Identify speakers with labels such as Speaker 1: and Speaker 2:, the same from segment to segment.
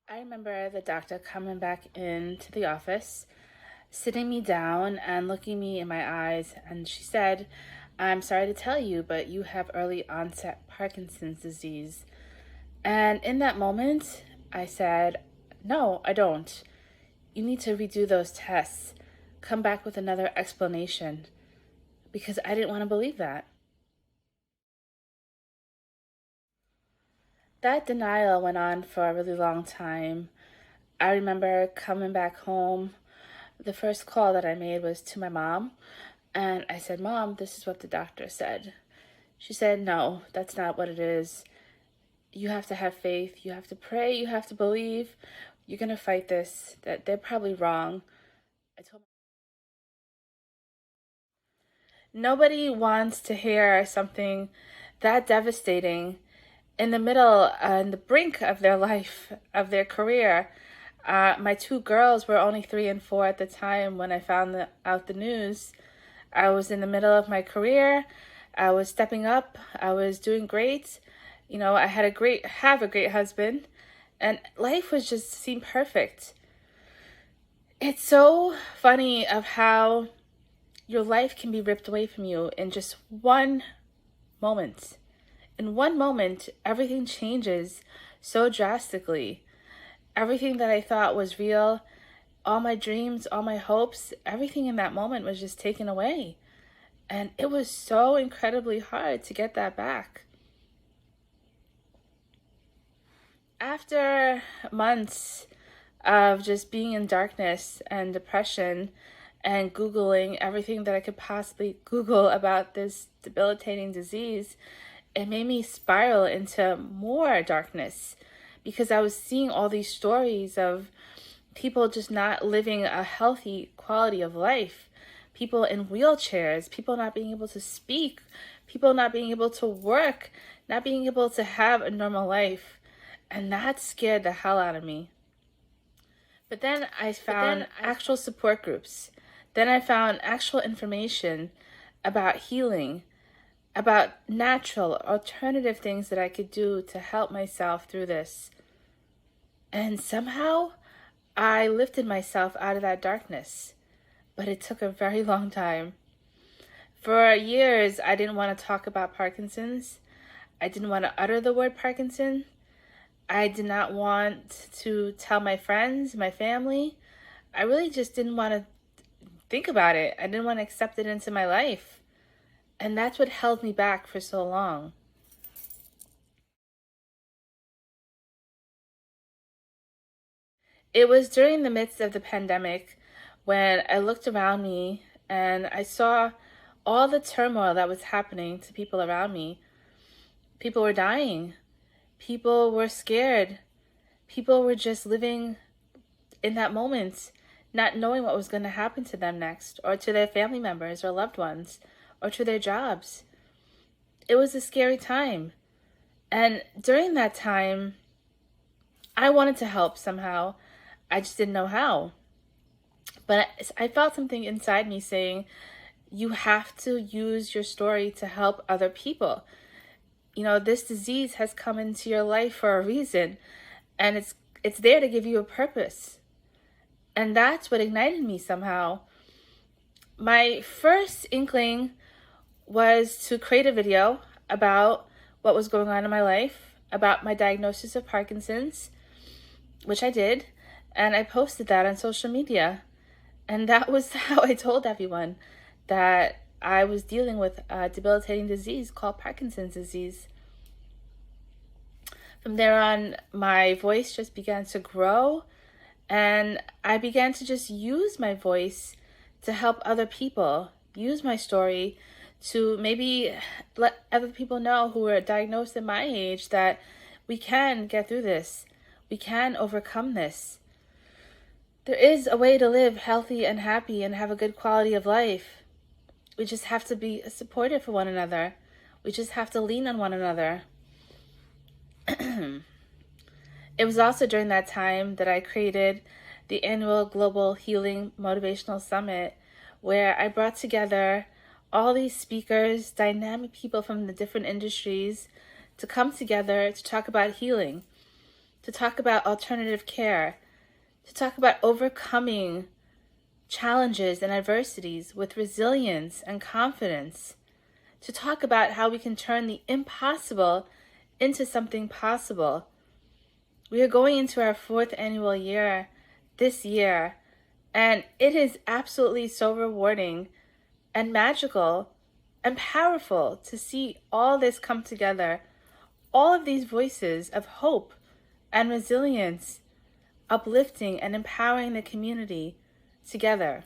Speaker 1: I remember the doctor coming back into the office, sitting me down and looking me in my eyes, and she said, "I'm sorry to tell you, but you have early onset Parkinson's disease." And in that moment, I said, "No, I don't. You need to redo those tests. Come back with another explanation." Because I didn't want to believe that. That denial went on for a really long time. I remember coming back home. The first call that I made was to my mom, and I said, "Mom, this is what the doctor said." She said, "No, that's not what it is. You have to have faith. You have to pray. You have to believe. You're going to fight this. That they're probably wrong." I told Nobody wants to hear something that devastating in the middle, in the brink of their life, of their career. My two girls were only 3 and 4 at the time when I found out the news. I was in the middle of my career. I was stepping up. I was doing great. I had have a great husband, and life was just seemed perfect. It's so funny of how your life can be ripped away from you in just one moment. In one moment, everything changes so drastically. Everything that I thought was real, all my dreams, all my hopes, everything in that moment was just taken away. And it was so incredibly hard to get that back. After months of just being in darkness and depression and Googling everything that I could possibly Google about this debilitating disease, it made me spiral into more darkness because I was seeing all these stories of people just not living a healthy quality of life, people in wheelchairs, people not being able to speak, people not being able to work, not being able to have a normal life. And that scared the hell out of me. But then I found actual support groups. Then I found actual information about healing, about natural, alternative things that I could do to help myself through this. And somehow I lifted myself out of that darkness. But it took a very long time. For years, I didn't want to talk about Parkinson's. I didn't want to utter the word Parkinson. I did not want to tell my friends, my family. I really just didn't want to think about it. I didn't want to accept it into my life. And that's what held me back for so long. It was during the midst of the pandemic when I looked around me and I saw all the turmoil that was happening to people around me. People were dying. People were scared. People were just living in that moment, not knowing what was going to happen to them next, or to their family members or loved ones, or to their jobs. It was a scary time. And during that time, I wanted to help somehow. I just didn't know how. But I felt something inside me saying, you have to use your story to help other people. This disease has come into your life for a reason, and it's there to give you a purpose. And that's what ignited me somehow. My first inkling was to create a video about what was going on in my life, about my diagnosis of Parkinson's, which I did, and I posted that on social media. And that was how I told everyone that I was dealing with a debilitating disease called Parkinson's disease. From there on, my voice just began to grow, and I began to just use my voice to help other people, use my story to maybe let other people know who are diagnosed at my age that we can get through this. We can overcome this. There is a way to live healthy and happy and have a good quality of life. We just have to be supportive for one another. We just have to lean on one another. It was also during that time that I created the annual Global Healing Motivational Summit, where I brought together all these speakers, dynamic people from the different industries, to come together to talk about healing, to talk about alternative care, to talk about overcoming challenges and adversities with resilience and confidence, to talk about how we can turn the impossible into something possible. We are going into our 4th annual year this year, and it is absolutely so rewarding and magical and powerful to see all this come together, all of these voices of hope and resilience, uplifting and empowering the community together.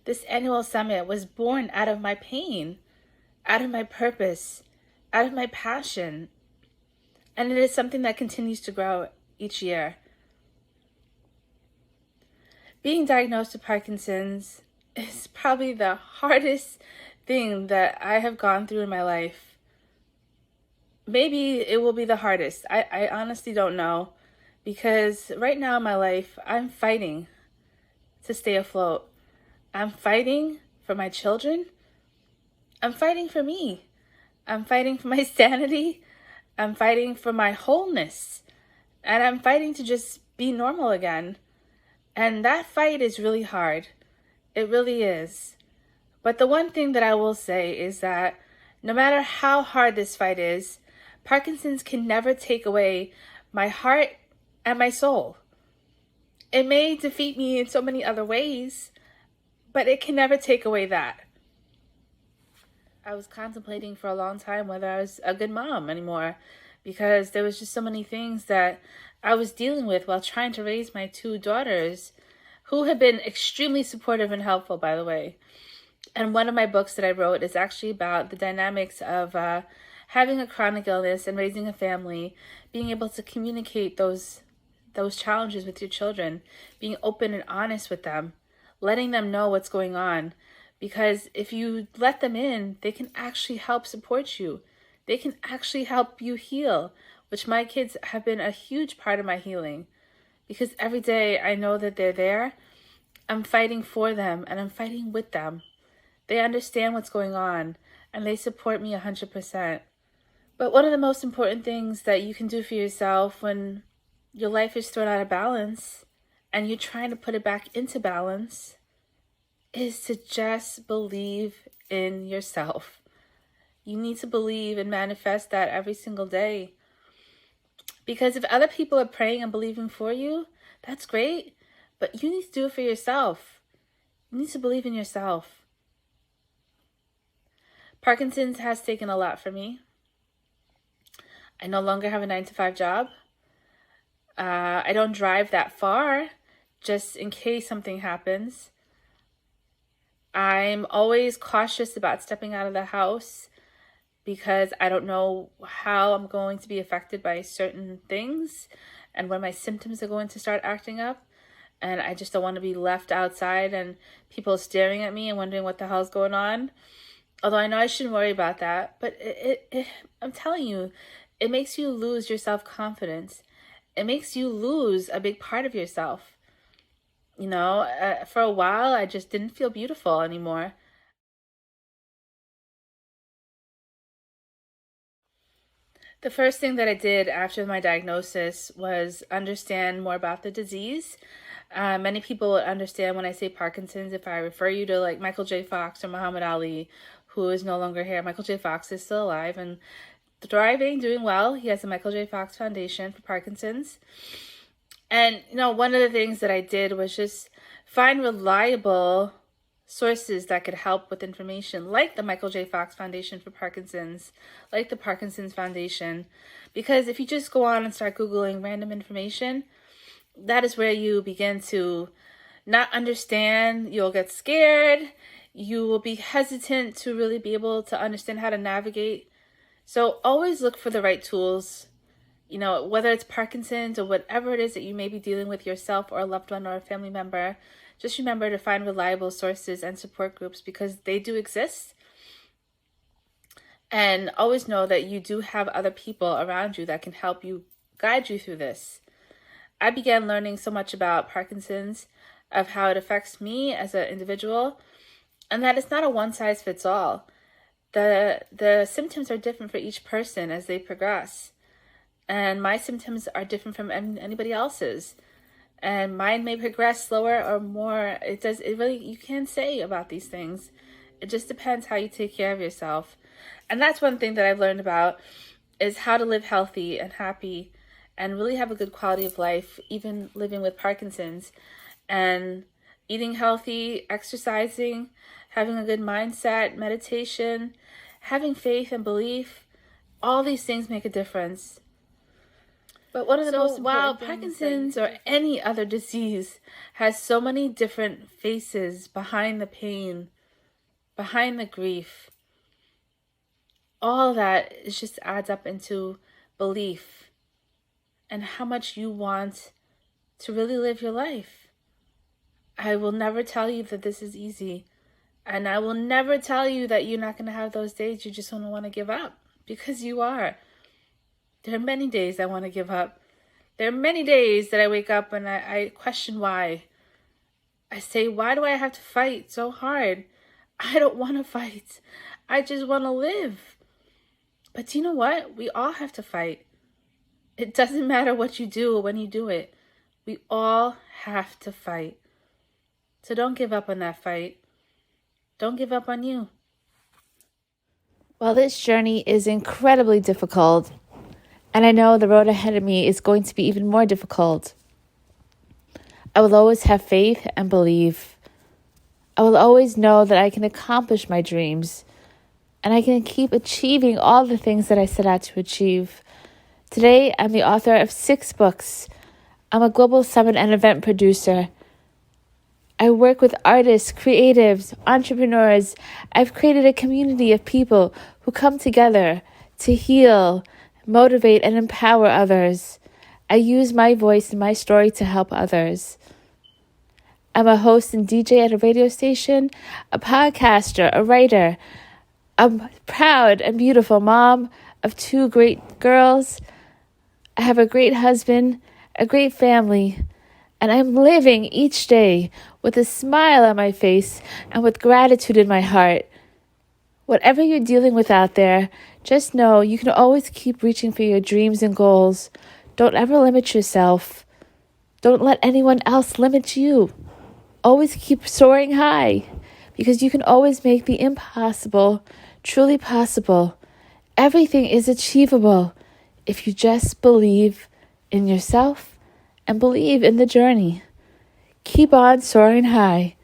Speaker 1: This annual summit was born out of my pain, out of my purpose, out of my passion, and it is something that continues to grow each year. Being diagnosed with Parkinson's is probably the hardest thing that I have gone through in my life. Maybe it will be the hardest. I honestly don't know, because right now in my life, I'm fighting to stay afloat. I'm fighting for my children. I'm fighting for me. I'm fighting for my sanity. I'm fighting for my wholeness. And I'm fighting to just be normal again. And that fight is really hard. It really is. But the one thing that I will say is that no matter how hard this fight is, Parkinson's can never take away my heart and my soul. It may defeat me in so many other ways, but it can never take away that. I was contemplating for a long time whether I was a good mom anymore, because there was just so many things that I was dealing with while trying to raise my 2 daughters, who have been extremely supportive and helpful, by the way. And one of my books that I wrote is actually about the dynamics of having a chronic illness and raising a family, being able to communicate those challenges with your children, being open and honest with them, letting them know what's going on. Because if you let them in, they can actually help support you. They can actually help you heal, which my kids have been a huge part of my healing. Because every day I know that they're there. I'm fighting for them and I'm fighting with them. They understand what's going on and they support me 100%. But one of the most important things that you can do for yourself when your life is thrown out of balance and you're trying to put it back into balance is to just believe in yourself. You need to believe and manifest that every single day. Because if other people are praying and believing for you, that's great, but you need to do it for yourself. You need to believe in yourself. Parkinson's has taken a lot from me. I no longer have a 9-to-5 job. I don't drive that far, just in case something happens. I'm always cautious about stepping out of the house because I don't know how I'm going to be affected by certain things and when my symptoms are going to start acting up. And I just don't want to be left outside and people staring at me and wondering what the hell's going on. Although I know I shouldn't worry about that, but I'm telling you, it makes you lose your self-confidence. It makes you lose a big part of yourself. You know, for a while, I just didn't feel beautiful anymore. The first thing that I did after my diagnosis was understand more about the disease. Many people would understand when I say Parkinson's if I refer you to like Michael J. Fox or Muhammad Ali, who is no longer here. Michael J. Fox is still alive and thriving, doing well. He has the Michael J. Fox Foundation for Parkinson's. And, you know, one of the things that I did was just find reliable sources that could help with information, like the Michael J. Fox Foundation for Parkinson's, like the Parkinson's Foundation. Because if you just go on and start Googling random information, that is where you begin to not understand. You'll get scared. You will be hesitant to really be able to understand how to navigate. So always look for the right tools. You know, whether it's Parkinson's or whatever it is that you may be dealing with yourself or a loved one or a family member, just remember to find reliable sources and support groups because they do exist. And always know that you do have other people around you that can help you, guide you through this. I began learning so much about Parkinson's, of how it affects me as an individual, and that it's not a one-size-fits-all. The symptoms are different for each person as they progress. And my symptoms are different from anybody else's. And mine may progress slower or more. It really, you can't say about these things. It just depends how you take care of yourself. And that's one thing that I've learned about, is how to live healthy and happy and really have a good quality of life, even living with Parkinson's. And eating healthy, exercising, having a good mindset, meditation, having faith and belief, all these things make a difference. But one of the most important things, Parkinson's or any other disease has so many different faces behind the pain, behind the grief, all that is just adds up into belief and how much you want to really live your life. I will never tell you that this is easy. And I will never tell you that you're not going to have those days you just don't want to give up, because you are. There are many days I want to give up. There are many days that I wake up and I question why. I say, why do I have to fight so hard? I don't want to fight. I just want to live. But you know what? We all have to fight. It doesn't matter what you do or when you do it. We all have to fight. So don't give up on that fight. Don't give up on you.
Speaker 2: Well, this journey is incredibly difficult, and I know the road ahead of me is going to be even more difficult. I will always have faith and believe. I will always know that I can accomplish my dreams, and I can keep achieving all the things that I set out to achieve. Today, I'm the author of 6 books. I'm a global summit and event producer. I work with artists, creatives, entrepreneurs. I've created a community of people who come together to heal, motivate, and empower others. I use my voice and my story to help others. I'm a host and DJ at a radio station, a podcaster, a writer. I'm a proud and beautiful mom of 2 great girls. I have a great husband, a great family, and I'm living each day with a smile on my face and with gratitude in my heart. Whatever you're dealing with out there, just know you can always keep reaching for your dreams and goals. Don't ever limit yourself. Don't let anyone else limit you. Always keep soaring high, because you can always make the impossible truly possible. Everything is achievable if you just believe in yourself and believe in the journey. Keep on soaring high.